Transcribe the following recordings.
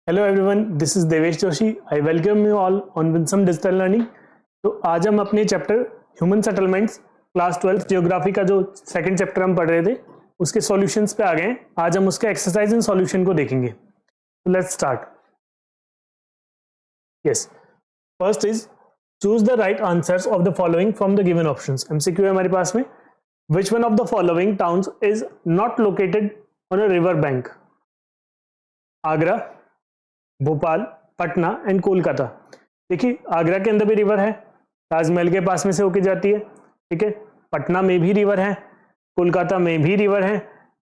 Hello everyone, this is Devesh Joshi. I welcome you all on Winsome digital learning. तो आज हम अपने chapter human settlements class 12 geography का जो सेकंड चैप्टर हम पढ़ रहे थे उसके सॉल्यूशंस पे आ गए हैं। आज हम उसके एक्सरसाइज एंड सॉल्यूशन को देखेंगे। तो let's start. Yes, first is choose the right answers of the following from the given options. MCQ है हमारे पास में। विच one of the following towns is not located on a river bank? Agra, Bhopal, Patna and Kolkata. देखिए, आगरा के अंदर भी रिवर है, ताजमहल के पास में से होके जाती है। ठीक है, पटना में भी रिवर है, कोलकाता में भी रिवर है।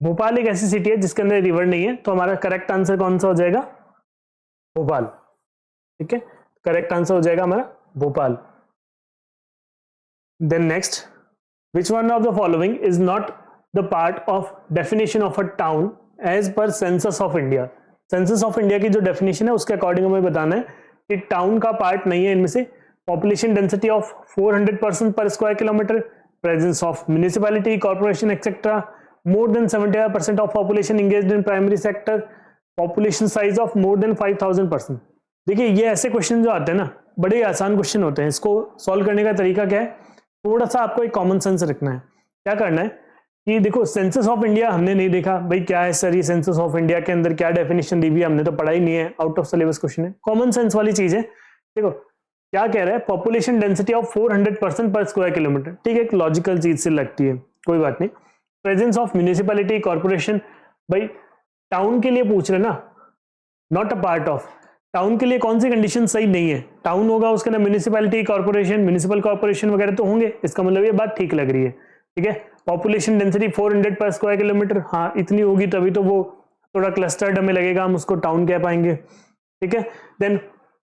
भोपाल एक ऐसी सिटी है जिसके अंदर रिवर नहीं है, तो हमारा करेक्ट आंसर कौन सा हो जाएगा? भोपाल। ठीक है, करेक्ट आंसर हो जाएगा हमारा Bhopal. Then next, which one of the following is not the part of definition of a town as per census of India? Census of India की जो डेफिनेशन है उसके अकॉर्डिंग हमें बताना है कि टाउन का पार्ट नहीं है इनमें से। पॉपुलेशन डेंसिटी ऑफ 400% पर square kilometre, presence of municipality, corporation etcetera, more than 75% of population engaged in primary sector, population size of more than 5000%। देखिए, ये ऐसे क्वेश्चन जो आते हैं ना, बड़े आसान क्वेश्चन होते हैं। इसको सॉल्व करने का तरीका क्या है? थोड़ा सा आपको एक कॉमन सेंस रखना है। क्या करना है कि देखो, सेंसस ऑफ इंडिया हमने नहीं देखा भाई, क्या है सर ये सेंसस ऑफ इंडिया के अंदर क्या डेफिनेशन दी हुई है, हमने तो पढ़ा ही नहीं है, आउट ऑफ सिलेबस क्वेश्चन है, कॉमन सेंस वाली चीज है। देखो क्या कह रहा है, पॉपुलेशन डेंसिटी ऑफ 400% पर स्क्वायर किलोमीटर। ठीक है, एक लॉजिकल चीज से लगती है, कोई बात नहीं। प्रेजेंस ऑफ म्युनिसिपैलिटी, कॉर्पोरेशन, भाई टाउन के लिए पूछ रहे ना, not a part of. Town के लिए कौन सी कंडीशन सही नहीं है? टाउन होगा उसके अंदर म्युनिसिपैलिटी, कॉर्पोरेशन, म्युनिसिपल कॉर्पोरेशन वगैरह तो होंगे, इसका मतलब ये बात ठीक लग रही है। ठीक है, पॉपुलेशन डेंसिटी 400 पर स्क्वायर किलोमीटर, हाँ इतनी होगी तभी तो वो थोड़ा क्लस्टर्ड हमें लगेगा, हम उसको टाउन कह पाएंगे। ठीक है, then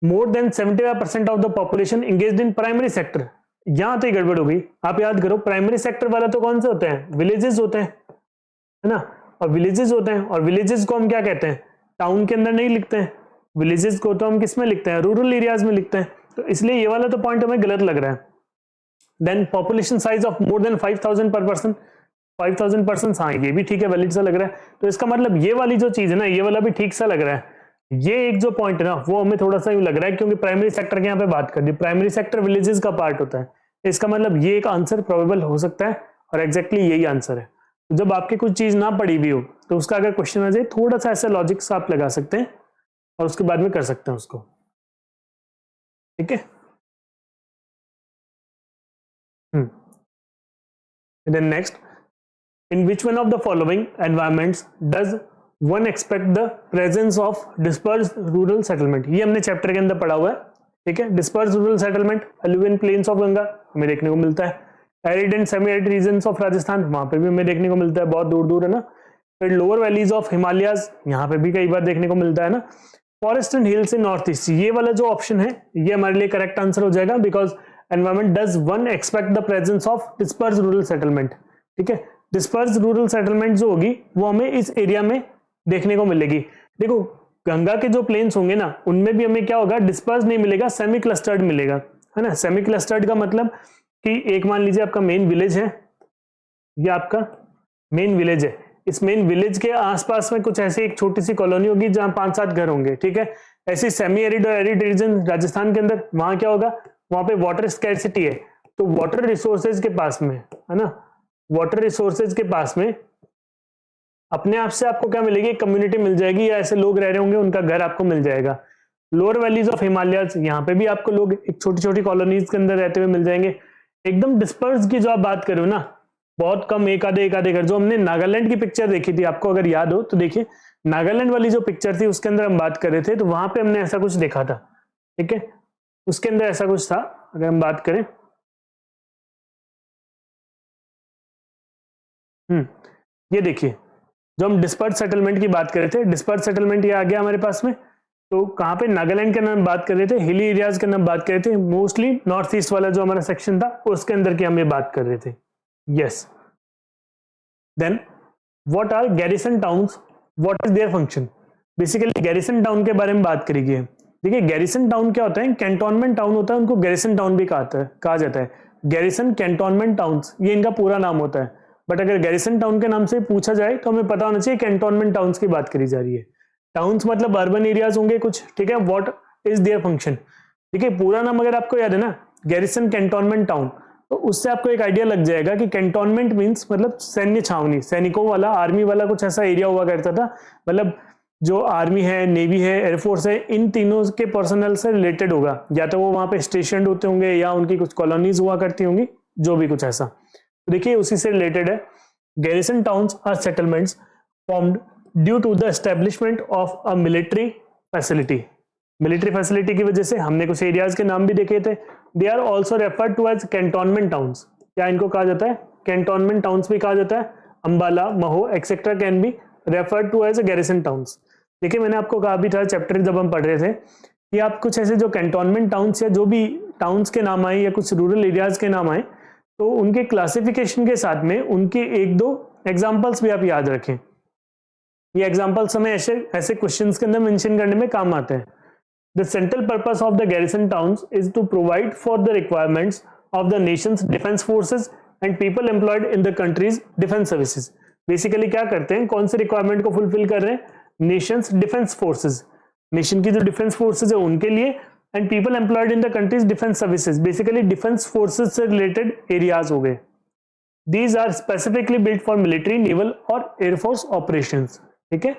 more than 75% of the population engaged in primary sector, यहां तो ही गड़बड़ होगी। आप याद करो, प्राइमरी सेक्टर वाला तो कौन से होते हैं? विलेजेस होते हैं, है ना, और विलेजेस होते हैं। और विलेजेस को हम क्या कहते हैं? टाउन के अंदर नहीं लिखते हैं, विलेजेस को तो हम किस में लिखते हैं? रूरल एरियाज में लिखते हैं। तो इसलिए ये वाला तो पॉइंट हमें गलत लग रहा है। Then population size of more than 5000 per person, 5000 person, हाँ ये भी ठीक है, वैलिड सा लग रहा है। तो इसका मतलब ये वाली जो चीज है ना, ये वाला भी ठीक सा लग रहा है। ये एक जो पॉइंट है ना, वो हमें थोड़ा सा यूं लग रहा है, क्योंकि प्राइमरी सेक्टर के यहाँ पे बात कर दी, प्राइमरी सेक्टर विलेजेस का पार्ट होता है। इसका मतलब ये एक आंसर प्रोबेबल हो सकता है, और एग्जैक्टली यही आंसर है। तो जब आपकी कुछ चीज ना पड़ी हुई हो तो उसका अगर क्वेश्चन आ जाए, थोड़ा सा ऐसा लॉजिक सा आप लगा सकते हैं और उसके बाद में कर सकते हैं उसको। ठीक है, then next, in which one of the following environments does one expect the presence of dispersed rural settlement? ये हमने चैप्टर के अंदर पढ़ा हुआ है। ठीक है, disperse rural settlement, alluvial plains of Ganga हमें देखने को मिलता है। Arid and semi arid regions of Rajasthan, वहां पे भी हमें देखने को मिलता है, बहुत दूर दूर है ना। फिर लोअर वैलीज ऑफ हिमालयाज, यहाँ पे भी कई बार देखने को मिलता है ना। Forest and hills in north east, ये वाला जो ऑप्शन है ये हमारे लिए करेक्ट आंसर हो जाएगा, because environment does one expect the presence of disperse rural settlement. ठीक है, डिस्पर्स रूरल सेटलमेंट जो होगी वो हमें इस एरिया में देखने को मिलेगी। देखो, गंगा के जो प्लेन्स होंगे ना, उनमें भी हमें क्या होगा? डिस्पर्स नहीं मिलेगा, सेमी क्लस्टर्ड मिलेगा, है ना। सेमी क्लस्टर्ड का मतलब कि एक मान लीजिए आपका मेन विलेज है, ये आपका मेन विलेज है, इस मेन विलेज के आसपास में कुछ ऐसी एक छोटी सी कॉलोनी होगी जहां 5-7 घर होंगे। ठीक है, ऐसी सेमी एरिड और एरिड रीजन राजस्थान के अंदर, वहां क्या होगा? वहां पे वाटर स्कैरसिटी है, तो वाटर रिसोर्सेज के पास में, है ना, वाटर रिसोर्सेज के पास में अपने आप से आपको क्या मिलेगी? कम्युनिटी मिल जाएगी, या ऐसे लोग रह रहे होंगे, उनका घर आपको मिल जाएगा। लोअर वैलीज ऑफ हिमालयाज, यहाँ पे भी आपको लोग एक छोटी छोटी कॉलोनीज के अंदर रहते हुए मिल जाएंगे। एकदम डिस्पर्स की जो आप बात करो ना, बहुत कम, एक आधे घर। जो हमने नागालैंड की पिक्चर देखी थी, आपको अगर याद हो तो देखिए, नागालैंड वाली जो पिक्चर थी उसके अंदर हम बात कर रहे थे, तो वहां पे हमने ऐसा कुछ देखा था। ठीक है, उसके अंदर ऐसा कुछ था, अगर हम बात करें, ये देखिए, जो हम डिस्पर्स सेटलमेंट की बात कर रहे थे, डिस्पर्स सेटलमेंट ये आ गया हमारे पास में। तो कहां पे? नागालैंड के नाम बात कर रहे थे, हिली एरियाज के नाम बात कर रहे थे, मोस्टली नॉर्थ ईस्ट वाला जो हमारा सेक्शन था उसके अंदर की हम ये बात कर रहे थे। Yes, then what are garrison towns, what is their function? Basically garrison town के बारे में बात करी गई है। देखिए, गैरिसन टाउन क्या होता है? कैंटोनमेंट टाउन होता है, उनको गैरिसन टाउन भी कहा जाता है। गैरिसन कैंटोनमेंट टाउन्स, ये इनका पूरा नाम होता है। बट अगर गैरिसन टाउन के नाम से पूछा जाए तो हमें पता होना चाहिए कैंटोनमेंट टाउन्स की बात करी जा रही है। टाउन्स मतलब अर्बन एरियाज होंगे कुछ, ठीक है। व्हाट इज देयर फंक्शन, ठीक है। पूरा नाम अगर आपको याद है ना, गैरिसन कैंटोनमेंट टाउन, तो उससे आपको एक आइडिया लग जाएगा कि कैंटोनमेंट मींस मतलब सैन्य छावनी, सैनिकों वाला, आर्मी वाला कुछ ऐसा एरिया हुआ करता था। मतलब जो आर्मी है, नेवी है, एयरफोर्स है, इन तीनों के पर्सनल से रिलेटेड होगा, या तो वो वहां पे स्टेशन होते होंगे या उनकी कुछ कॉलोनीज हुआ करती होंगी, जो भी कुछ ऐसा। देखिए उसी से रिलेटेड है। Garrison towns are settlements formed due to the establishment of a military facility. Military facility की वजह से हमने कुछ एरियाज के नाम भी देखे थे। They are also referred to as cantonment towns. क्या इनको कहा जाता है? कैंटोनमेंट टाउन्स भी कहा जाता है। Ambala, Mhow etcetera can be referred to as garrison towns. देखिए मैंने आपको कहा भी था चैप्टर जब हम पढ़ रहे थे कि आप कुछ ऐसे जो कैंटोनमेंट टाउन्स या जो भी टाउन्स के नाम आए या कुछ रूरल एरियाज के नाम आए, तो उनके क्लासिफिकेशन के साथ में उनके एक दो एग्जाम्पल्स भी आप याद रखें। ये एग्जाम्पल्स हमें ऐसे क्वेश्चंस के अंदर मेंशन करने में काम आते हैं। The central purpose of the garrison towns is to provide for the requirements of the nation's defense forces and people employed in the country's defense services. Basically क्या करते हैं, कौन से रिक्वायरमेंट को फुलफिल कर रहे हैं? नेशंस डिफेंस फोर्सेज, नेशन की जो डिफेंस फोर्सेज है उनके लिए, and people employed in the country's defence services, basically defence forces से रिलेटेड एरियाज हो गए। These are specifically built for military, naval और एयरफोर्स ऑपरेशंस, ठीक है।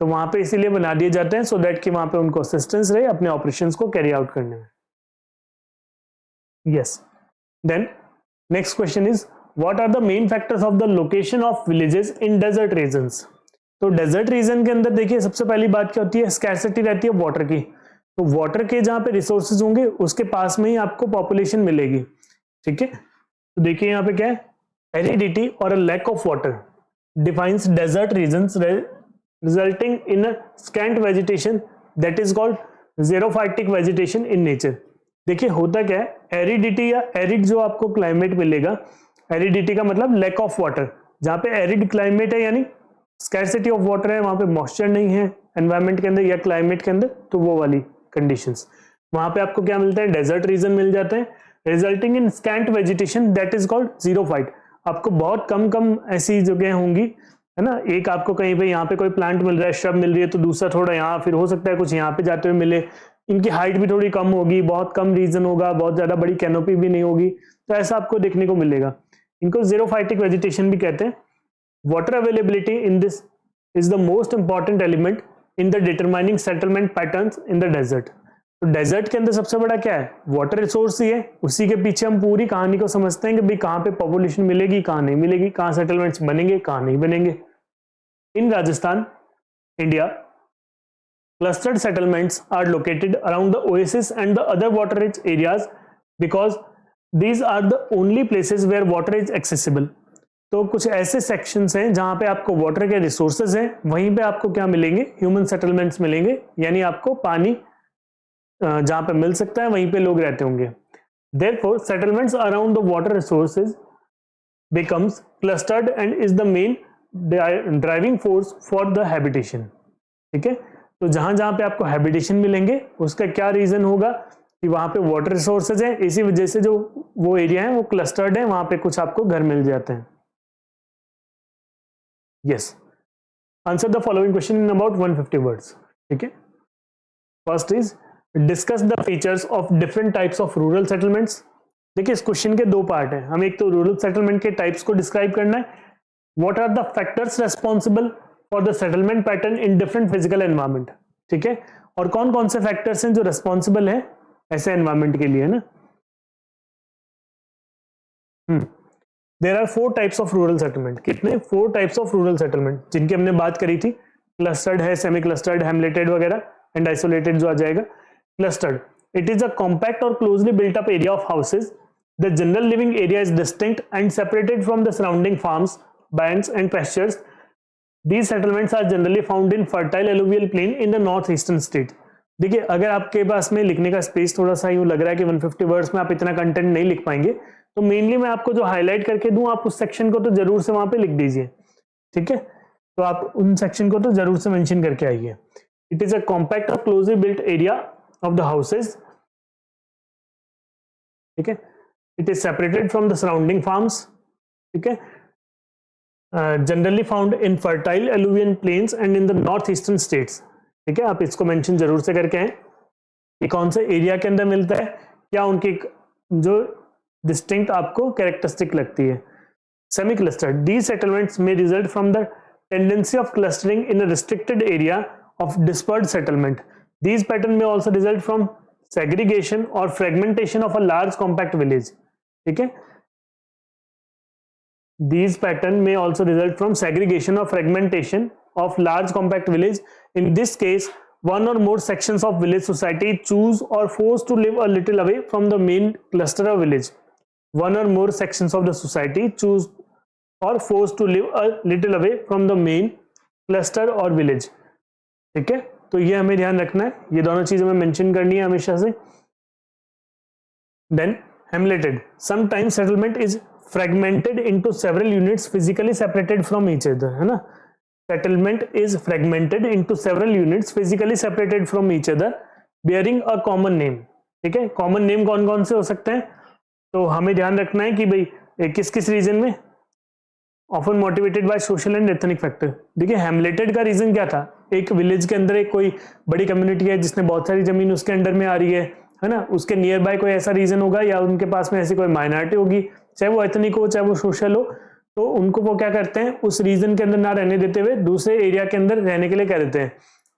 तो वहां पे इसीलिए बना दिए जाते हैं सो दैट कि वहां पे उनको असिस्टेंस रहे अपने ऑपरेशंस को कैरी आउट करने में। Yes, then next question is what are the main factors of the location of villages in desert regions. तो डेजर्ट रीजन के अंदर देखिए सबसे पहली बात क्या होती है, स्कैरसिटी रहती है वाटर की। तो वाटर के जहां पे रिसोर्सेज होंगे उसके पास में ही आपको पॉपुलेशन मिलेगी, ठीक है। तो देखिए यहाँ पे क्या है, एरिडिटी और a lack of water defines desert regions resulting in a scant vegetation that is called xerophytic vegetation in nature। देखिए होता क्या है, एरिडिटी या एरिड जो आपको क्लाइमेट मिलेगा, एरिडिटी का मतलब लैक ऑफ वाटर, जहां पे एरिड क्लाइमेट है यानी स्कैरसिटी ऑफ वाटर है, वहां पे मॉइस्चर नहीं है एनवायरमेंट के अंदर या क्लाइमेट के अंदर, तो वो वाली कंडीशंस वहां पे आपको क्या मिलता है, डेजर्ट रीजन मिल जाते हैं, resulting in scent vegetation that is called xerophyte. आपको बहुत कम कम ऐसी जगह होंगी, है ना, एक आपको कहीं पे यहाँ पे कोई प्लांट मिल रहा है, श्रब मिल रही है, तो दूसरा थोड़ा यहाँ, फिर हो सकता है कुछ यहाँ पे जाते हुए मिले, इनकी हाइट भी थोड़ी कम होगी, बहुत कम रीजन होगा, बहुत ज्यादा बड़ी कैनोपी भी नहीं होगी, तो ऐसा आपको देखने को मिलेगा। इनको जीरोफाइटिक वेजिटेशन भी कहते हैं। Water availability in this is the most important element in the determining settlement patterns in the desert. तो डेजर्ट के अंदर सबसे बड़ा क्या है, वाटर रिसोर्स ही है, उसी के पीछे हम पूरी कहानी को समझते हैं कि भाई कहाँ पे पॉपुलेशन मिलेगी, कहाँ नहीं मिलेगी, कहाँ सेटलमेंट्स बनेंगे, कहाँ नहीं बनेंगे। In Rajasthan, India, clustered settlements are located around the oasis and the other water-rich areas because these are the only places where water is accessible। तो कुछ ऐसे सेक्शंस हैं जहां पे आपको वाटर के रिसोर्सेज हैं, वहीं पे आपको क्या मिलेंगे, ह्यूमन सेटलमेंट्स मिलेंगे, यानी आपको पानी जहां पे मिल सकता है वहीं पे लोग रहते होंगे। Therefore, settlements around the water resources becomes clustered and is the main driving force for the habitation, ठीक है। तो जहां जहां पे आपको हैबिटेशन मिलेंगे उसका क्या रीजन होगा कि वहां पे वाटर रिसोर्सेज है, इसी वजह से जो वो एरिया है वो क्लस्टर्ड है, वहां पे कुछ आपको घर मिल जाते हैं। Yes, answer the following question in about 150 words, ठीक है। First is discuss the features of different types of rural settlements. देखिए इस क्वेश्चन के दो पार्ट है, हमें एक तो रूरल सेटलमेंट के टाइप्स को डिस्क्राइब करना है, What are the factors responsible for the settlement pattern in different physical environment, ठीक है, और कौन कौन से फैक्टर्स हैं जो रेस्पॉन्सिबल है ऐसे एनवायरमेंट के लिए, है ना। There are 4 types of rural settlement. कितने? 4 टाइप्स ऑफ रूरल सेटलमेंट जिनकी हमने बात करी थी। क्लस्टर्ड है, सेमी क्लस्टर्ड, हेमलेटेड वगैरह, एंड आइसोलेटेड जो आ जाएगा। Clustered, it is a compact और closely built up area of houses. The general living area is distinct and separated from the surrounding farms, bands and pastures. These settlements are generally found in fertile alluvial plain in the northeastern state। देखिए अगर आपके पास में लिखने का space थोड़ा सा यूं लग रहा है कि 150 वर्ड्स में आप इतना कंटेंट नहीं लिख पाएंगे, तो मेनली मैं आपको जो हाईलाइट करके दूं आप उस सेक्शन को तो जरूर से वहां पे लिख दीजिए, ठीक है। तो आप उन सेक्शन को तो जरूर से मेंशन करके आइए। इट इज अ कॉम्पैक्ट और closely built area of the houses, ठीक है। It is separated from the surrounding farms, ठीक है। Generally found in fertile alluvial plains and in the northeastern states, ठीक है, आप इसको मेंशन जरूर से करके आए। ये कौन से एरिया के अंदर मिलता है, क्या उनकी जो डिस्टिंक्ट आपको कैरेक्टरिस्टिक लगती है। Semi cluster, these settlements may result from the tendency of clustering in a restricted area of dispersed settlement. These patterns may also result from segregation or fragmentation of a large compact village. ठीक है, these patterns may also result from segregation or fragmentation of large compact village. In this case, one or more sections of village society choose or forced to live a little away from the main cluster of village. One or more sections of the society choose or forced to live a little away from the main cluster or village. ठीक है, तो ये हमें ध्यान रखना है, ये दोनों चीजें हमें मेंशन करनी है हमेशा से। Then hamleted, sometimes settlement is fragmented into several units physically separated from each other, है ना। Settlement is fragmented into several units physically separated from each other bearing a common name. ठीक है, कॉमन नेम कौन कौन से हो सकते हैं, तो हमें ध्यान रखना है कि भाई किस किस रीजन में, often motivated by social and ethnic factor. देखिए हैमलेटेड का रीजन क्या था, एक विलेज के अंदर एक कोई बड़ी कम्युनिटी है जिसने बहुत सारी जमीन उसके अंडर में आ रही है ना, उसके नियर बाय कोई ऐसा रीजन होगा या उनके पास में ऐसी कोई माइनॉरिटी होगी, चाहे वो एथनिक हो चाहे वो सोशल हो, तो उनको वो क्या करते हैं उस रीजन के अंदर ना रहने देते हुए दूसरे एरिया के अंदर रहने के लिए कह देते हैं,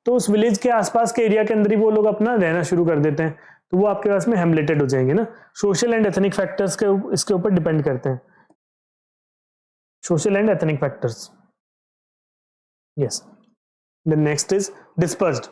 तो उस विलेज के आसपास के एरिया के अंदर ही वो लोग अपना रहना शुरू कर देते हैं, तो वो आपके पास में हेमलेटेड हो जाएंगे ना। सोशल एंड एथनिक फैक्टर्स के इसके ऊपर डिपेंड करते हैं, social and ethnic factors. Yes, the next is dispersed.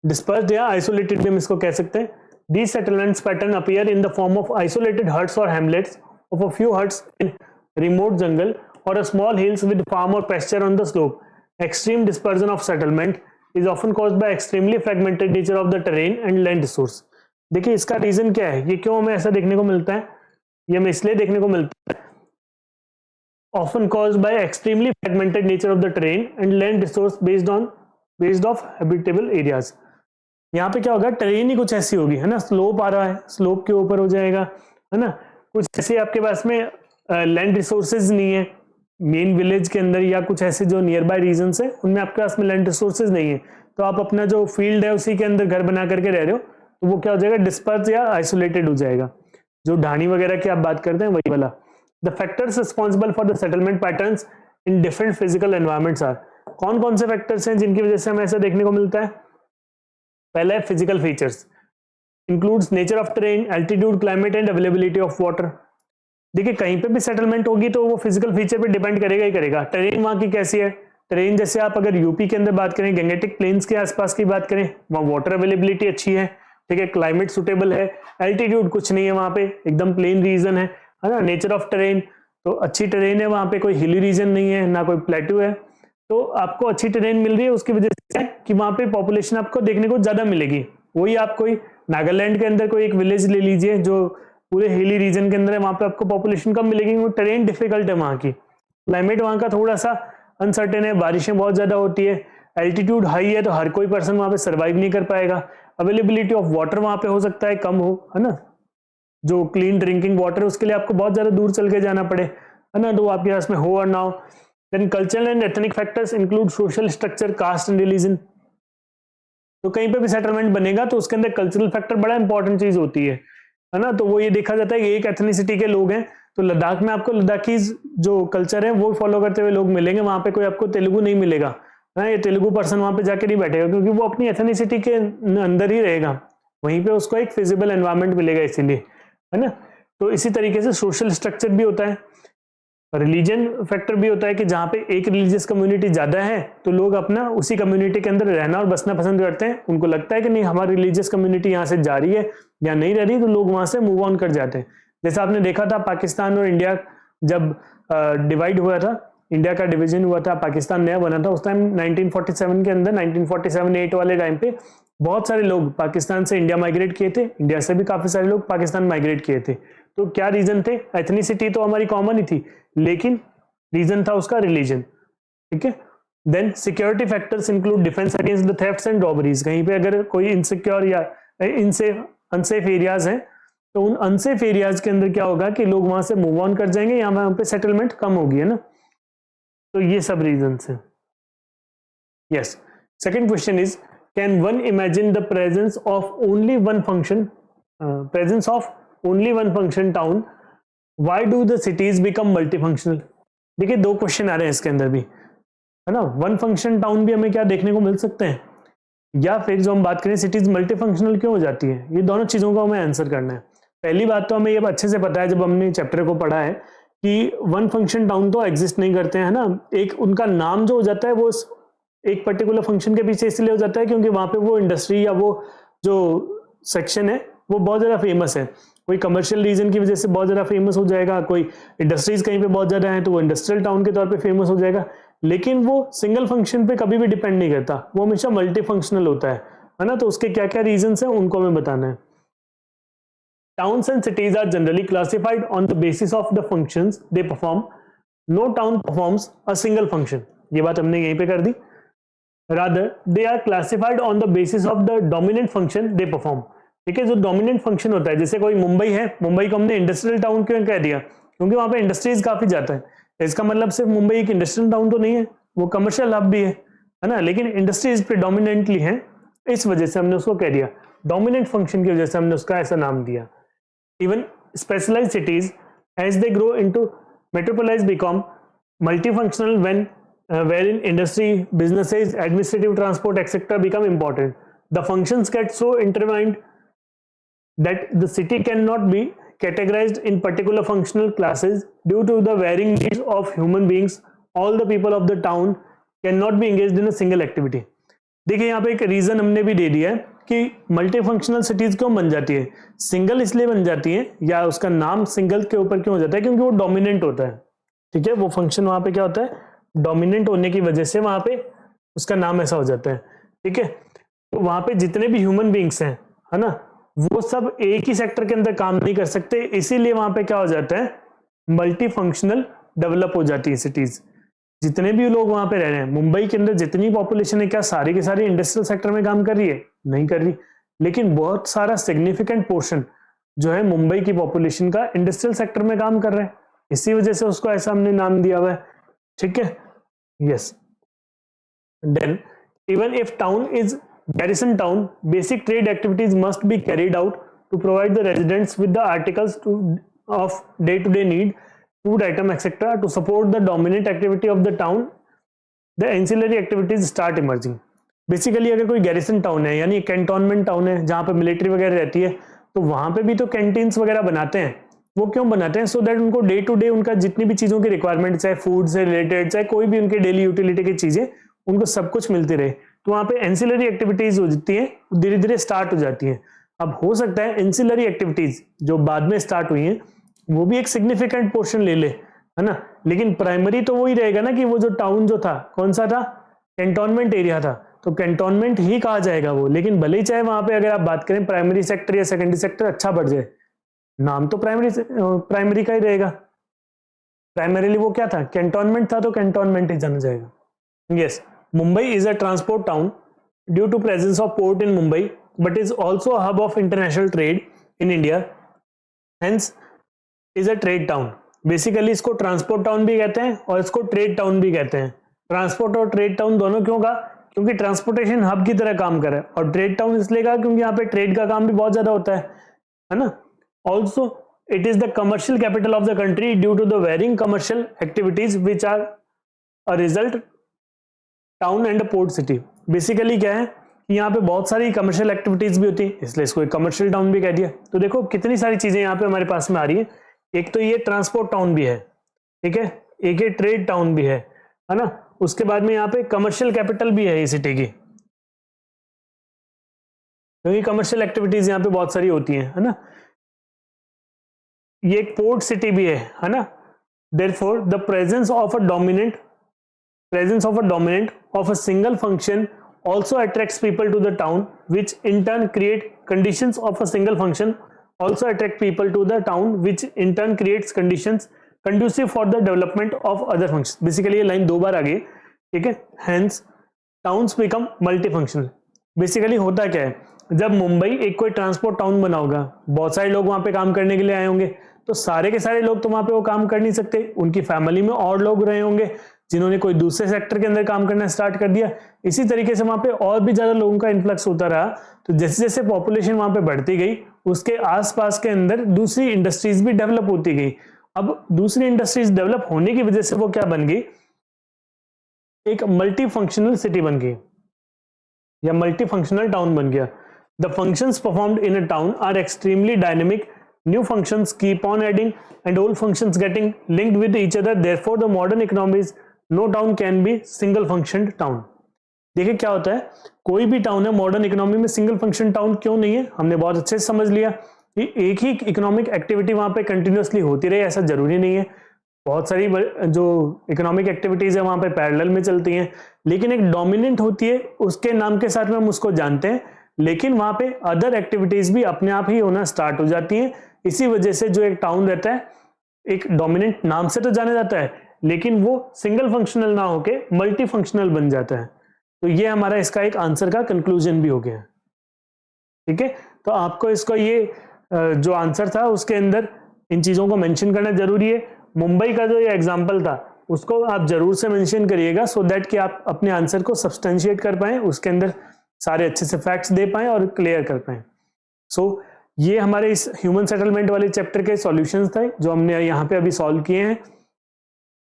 Dispersed या आइसोलेटेड भी हम इसको कह सकते हैं। These settlements pattern appear in the form of isolated huts or hamlets of a few huts in remote jungle or a small hills with farm or pasture on the slope. Extreme dispersion of settlement is often caused by extremely fragmented nature of the terrain and land resource. देखिए इसका reason क्या है, ये क्यों हमें ऐसा देखने को मिलता है, ये हमें इसलिए देखने को मिलता है often caused by extremely fragmented nature of the terrain and land resource based off habitable areas. यहाँ पे क्या होगा, टेरेन ही कुछ ऐसी होगी, है ना, स्लोप आ रहा है, स्लोप के ऊपर हो जाएगा, है ना, कुछ ऐसे आपके पास में लैंड रिसोर्सेज नहीं है मेन विलेज के अंदर, या कुछ ऐसे जो नियर बाय रीजन्स है उनमें आपके पास में लैंड रिसोर्सेज नहीं है, तो आप अपना जो फील्ड है उसी के अंदर घर बना करके रह रहे हो, तो वो क्या हो जाएगा, डिस्पर्स या आइसोलेटेड हो जाएगा। जो ढाणी वगैरह की आप बात करते हैं वही वाला। The factors responsible for the settlement patterns in different physical environments are, कौन कौन से फैक्टर्स हैं जिनकी वजह से हमें ऐसा देखने को मिलता है। पहला है physical features, includes nature of terrain, altitude, climate and availability of water. देखिए कहीं पे भी सेटलमेंट होगी तो वो फिजिकल फीचर पे डिपेंड करेगा ही करेगा। टेरेन वहाँ की कैसी है, टेरेन जैसे आप अगर यूपी के अंदर बात करें, गंगेटिक प्लेन्स के आसपास की बात करें, वहाँ वाटर अवेलेबिलिटी अच्छी है, ठीक है, क्लाइमेट सुटेबल है, एल्टीट्यूड कुछ नहीं है वहाँ पे, एकदम प्लेन रीजन है ना। नेचर ऑफ टेरेन तो अच्छी टेरेन है, वहाँ पे कोई हिली रीजन नहीं है, ना कोई प्लेटू है, तो आपको अच्छी टेरेन मिल रही है, उसकी वजह से कि वहां पे पॉपुलेशन आपको देखने को ज्यादा मिलेगी। वही आप कोई नागालैंड के अंदर कोई एक विलेज ले लीजिए जो पूरे हिली रीजन के अंदर है, वहां पे आपको पॉपुलेशन कम मिलेगी, वो टेरेन डिफिकल्ट है वहां की, क्लाइमेट वहां का थोड़ा सा अनसर्टेन है, बारिशें बहुत ज्यादा होती है, एल्टीट्यूड हाई है तो हर कोई पर्सन वहां पे सर्वाइव नहीं कर पाएगा, अवेलेबिलिटी ऑफ वाटर वहां पे हो सकता है कम हो, है ना, जो क्लीन ड्रिंकिंग वाटर है उसके लिए आपको बहुत ज्यादा दूर चल के जाना पड़े, है ना, तो आपके पास में हो और ना हो। Then cultural and ethnic factors include social structure, caste and religion. तो कहीं पे भी सेटलमेंट बनेगा तो उसके अंदर कल्चरल फैक्टर बड़ा इंपॉर्टेंट चीज होती है ना, तो वो ये देखा जाता है कि एक एथनिसिटी के लोग हैं, तो लद्दाख में आपको लद्दाखी जो कल्चर है वो फॉलो करते हुए लोग मिलेंगे, वहां पे कोई आपको तेलुगु नहीं मिलेगा, है, ये तेलुगु पर्सन वहां पे जाके नहीं बैठेगा क्योंकि वो अपनी एथनिसिटी के अंदर ही रहेगा, वहीं पे उसको एक फिजिबल एनवायरमेंट मिलेगा इसीलिए, है ना। तो इसी तरीके से सोशल स्ट्रक्चर भी होता है, रिलीजन फैक्टर भी होता है कि जहां पे एक रिलीजियस कम्युनिटी ज्यादा है तो लोग अपना उसी कम्युनिटी के अंदर रहना और बसना पसंद करते हैं, उनको लगता है कि नहीं हमारी रिलीजियस कम्युनिटी यहाँ से जा रही है या नहीं रह रही, तो लोग वहां से मूव ऑन कर जाते हैं। जैसे आपने देखा था पाकिस्तान और इंडिया जब डिवाइड हुआ था, इंडिया का डिवीजन हुआ था, पाकिस्तान नया बना था, उस टाइम 1947 के अंदर 1947-8 वाले टाइम पे बहुत सारे लोग पाकिस्तान से इंडिया माइग्रेट किए थे, इंडिया से भी काफी सारे लोग पाकिस्तान माइग्रेट किए थे। तो क्या रीजन थे, एथनिसिटी तो हमारी कॉमन ही थी, लेकिन रीजन था उसका रिलीजन, ठीक है। Then security factors include defence against the thefts and robberies, कहीं पे अगर कोई इनसिक्योर या अनसेफ एरियाज हैं तो उन अनसेफ एरियाज के अंदर क्या होगा कि लोग वहां से मूव ऑन कर जाएंगे या वहां पे सेटलमेंट कम होगी, है ना, तो ये सब रीजन है। Yes, second question is, can one imagine the presence of only one function town, why do the cities become multifunctional? देखिए दो क्वेश्चन आ रहे हैं इसके अंदर भी, है ना। वन फंक्शन टाउन भी हमें क्या देखने को मिल सकते हैं, या फिर जो हम बात करें सिटीज मल्टीफंक्शनल क्यों हो जाती है, ये दोनों चीजों को हमें आंसर करना है। पहली बात तो हमें ये अच्छे से पता है जब हमने चैप्टर को पढ़ा है कि वन फंक्शन टाउन तो एग्जिस्ट नहीं करते हैं ना, एक उनका नाम जो हो जाता है वो एक पर्टिकुलर फंक्शन के पीछे इसलिए हो जाता है क्योंकि वहां पे वो इंडस्ट्री या वो जो सेक्शन है वो बहुत ज्यादा फेमस है, कोई कमर्शियल रीजन की वजह से बहुत ज्यादा फेमस हो जाएगा, कोई इंडस्ट्रीज कहीं पे बहुत ज्यादा है तो वो इंडस्ट्रियल टाउन के तौर पे फेमस हो जाएगा, लेकिन वो सिंगल फंक्शन पे कभी भी डिपेंड नहीं करता, वो हमेशा मल्टी फंक्शनल होता है ना। तो उसके क्या क्या रीजन है उनको हमें बताना है। Towns and cities are generally classified on the basis of the functions they perform. No town performs a single function. ये बात हमने यहीं पे कर दी। Rather, they are classified on the basis of the dominant function they perform. ठीक है, जो dominant function होता है, जैसे कोई मुंबई है, मुंबई को हमने इंडस्ट्रियल टाउन क्यों कह दिया, क्योंकि वहां पे इंडस्ट्रीज काफी जाता है। इसका मतलब सिर्फ मुंबई एक इंडस्ट्रियल टाउन तो नहीं है, वो कमर्शियल हब भी है ना, लेकिन इंडस्ट्रीज प्रिडोमिनेंटली है, इस वजह से हमने उसको कह दिया, डोमिनेंट फंक्शन की वजह से हमने उसका ऐसा नाम दिया। Even specialized cities, as they grow into metropolis, become multifunctional wherein industry, businesses, administrative transport, etc. become important. The functions get so intertwined that the city cannot be categorized in particular functional classes due to the varying needs of human beings. All the people of the town cannot be engaged in a single activity. देखिए यहाँ पे एक reason हमने भी दे दिया है कि multi functional cities क्यों बन जाती है, सिंगल इसलिए बन जाती है या उसका नाम सिंगल के ऊपर क्यों हो जाता है, क्योंकि वो डोमिनेंट होता है। ठीक है, वो फंक्शन वहां पे क्या होता है, डोमिनेंट होने की वजह से वहां पे उसका नाम ऐसा हो जाता है। ठीक है, तो वहां पे जितने भी ह्यूमन बींग्स हैं, है ना, वो सब एक ही सेक्टर के अंदर काम नहीं कर सकते, इसीलिए वहां पे क्या हो जाता है, मल्टी फंक्शनल डेवलप हो जाती है सिटीज। जितने भी लोग वहां पे रह रहे हैं, मुंबई के अंदर जितनी पॉपुलेशन है, क्या सारी की सारी इंडस्ट्रियल सेक्टर में काम कर रही है, नहीं कर रही, लेकिन बहुत सारा सिग्निफिकेंट पोर्शन जो है मुंबई की पॉपुलेशन का इंडस्ट्रियल सेक्टर में काम कर रहे हैं, इसी वजह से उसको ऐसा हमने नाम दिया हुआ है। ठीक है, yes. Then even if town is garrison town, basic trade activities must be carried out to provide the residents with the articles of day-to-day need, food item, etc. To support the dominant activity of the town, the ancillary activities start emerging. Basically अगर कोई garrison town है यानी cantonment town है जहां पे military वगैरह रहती है, तो वहां पे भी तो कैंटीन्स वगैरह बनाते हैं। वो क्यों बनाते हैं, सो दैट उनको डे टू डे उनका जितनी भी चीजों की रिक्वायरमेंट, चाहे फूड से रिलेटेड, चाहे कोई भी उनके डेली यूटिलिटी की चीजें, उनको सब कुछ मिलती रहे। तो वहां पे एंसिलरी एक्टिविटीज हो जाती है, धीरे धीरे स्टार्ट हो जाती है। अब हो सकता है एंसिलरी एक्टिविटीज जो बाद में स्टार्ट हुई हैं वो भी एक सिग्निफिकेंट पोर्शन ले ले, है ना, लेकिन प्राइमरी तो वही रहेगा ना कि वो जो टाउन जो था कौन सा था, कैंटोनमेंट एरिया था, तो कैंटोनमेंट ही कहा जाएगा वो। लेकिन भले ही चाहे वहां पे अगर आप बात करें प्राइमरी सेक्टर या सेकेंडरी सेक्टर अच्छा बढ़ जाए, नाम तो प्राइमरी का ही रहेगा। प्राइमरीली वो क्या था, कैंटोनमेंट था, तो कैंटोनमेंट ही जाना जाएगा। Yes, Mumbai is a transport town due to presence of port in Mumbai, but is also a hub of international trade in India. Hence, is a trade town. Basically इसको transport town भी कहते हैं और इसको trade town भी कहते हैं। Transport और ट्रेड टाउन दोनों क्यों कहा, क्योंकि ट्रांसपोर्टेशन हब की तरह काम कर रहा है, और ट्रेड टाउन इसलिए कहा क्योंकि यहाँ पे ट्रेड का काम भी बहुत ज्यादा होता है ना। Also it is the commercial capital of the country due to the varying commercial activities which are a result town and port city. Basically क्या है कि यहाँ पे बहुत सारी कमर्शियल एक्टिविटीज भी होती है, इसलिए इसको एक कमर्शियल टाउन भी कह दिया। तो देखो कितनी सारी चीजें यहाँ पे हमारे पास में आ रही है। एक तो ये ट्रांसपोर्ट टाउन भी है, ठीक है, एक ये ट्रेड टाउन भी है ना, उसके बाद में यहाँ पे कमर्शियल कैपिटल भी है ये सिटी की, क्योंकि कमर्शियल एक्टिविटीज यहाँ पे बहुत सारी होती है ना। ये एक पोर्ट सिटी भी है ना। Therefore the presence of a dominant of a single function also attracts people to the town, which in turn create conditions of a single function also attract people to the town, which in turn creates conditions conducive for the development of other functions. Basically ये line दो बार आ गई, ठीक है। Hence towns become multifunctional. Basically होता क्या है, जब मुंबई एक कोई ट्रांसपोर्ट टाउन बना होगा, बहुत सारे लोग वहां पे काम करने के लिए आए होंगे, तो सारे के सारे लोग तो वहां पे वो काम कर नहीं सकते, उनकी फैमिली में और लोग रहे होंगे, जिन्होंने कोई दूसरे सेक्टर के अंदर काम करना स्टार्ट कर दिया। इसी तरीके से वहां पे और भी ज्यादा लोगों का इन्फ्लक्स होता रहा, तो जैसे जैसे पॉपुलेशन वहां पे बढ़ती गई उसके आसपास के अंदर दूसरी इंडस्ट्रीज भी डेवलप होती गई। अब दूसरी इंडस्ट्रीज डेवलप होने की वजह से वो क्या बन गई, एक मल्टी फंक्शनल सिटी बन गई या मल्टी फंक्शनल टाउन बन गया। The functions performed in a town are extremely dynamic, new functions keep on adding and old functions getting linked with each other, therefore the modern economies no town can be single function town. देखिए क्या होता है, कोई भी town है modern economy में single function town क्यों नहीं है, हमने बहुत अच्छे से समझ लिया कि एक ही इकोनॉमिक एक्टिविटी वहां पे कंटिन्यूअसली होती रहे ऐसा जरूरी नहीं है। बहुत सारी जो इकोनॉमिक एक्टिविटीज है वहां पे पैरेलल में चलती हैं, लेकिन एक डोमिनेंट होती है, उसके नाम के साथ में हम उसको जानते हैं, लेकिन वहां पे अदर एक्टिविटीज भी अपने आप ही होना स्टार्ट हो जाती हैं। इसी वजह से जो एक टाउन रहता है एक डोमिनेंट नाम से तो जाना जाता है, लेकिन वो सिंगल फंक्शनल ना होके मल्टी फंक्शनल बन जाता है। तो ये हमारा इसका एक आंसर का कंक्लूजन भी हो गया। ठीक है, तो आपको इसको ये जो आंसर था उसके अंदर इन चीजों को मेंशन करना जरूरी है। मुंबई का जो ये एग्जांपल था उसको आप जरूर से मेंशन करिएगा, सो दैट कि आप अपने आंसर को सब्सटेंशिएट कर पाए, उसके अंदर सारे अच्छे से फैक्ट्स दे पाए और क्लियर कर पाए। सो ये हमारे इस ह्यूमन सेटलमेंट वाले चैप्टर के सॉल्यूशंस थे जो हमने यहाँ पे अभी सॉल्व किए हैं।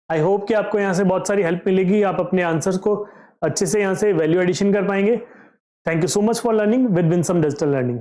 आई होप कि आपको यहाँ से बहुत सारी हेल्प मिलेगी, आप अपने आंसर्स को अच्छे से यहाँ से वैल्यू एडिशन कर पाएंगे। Thank you so much for learning with Winsome digital learning.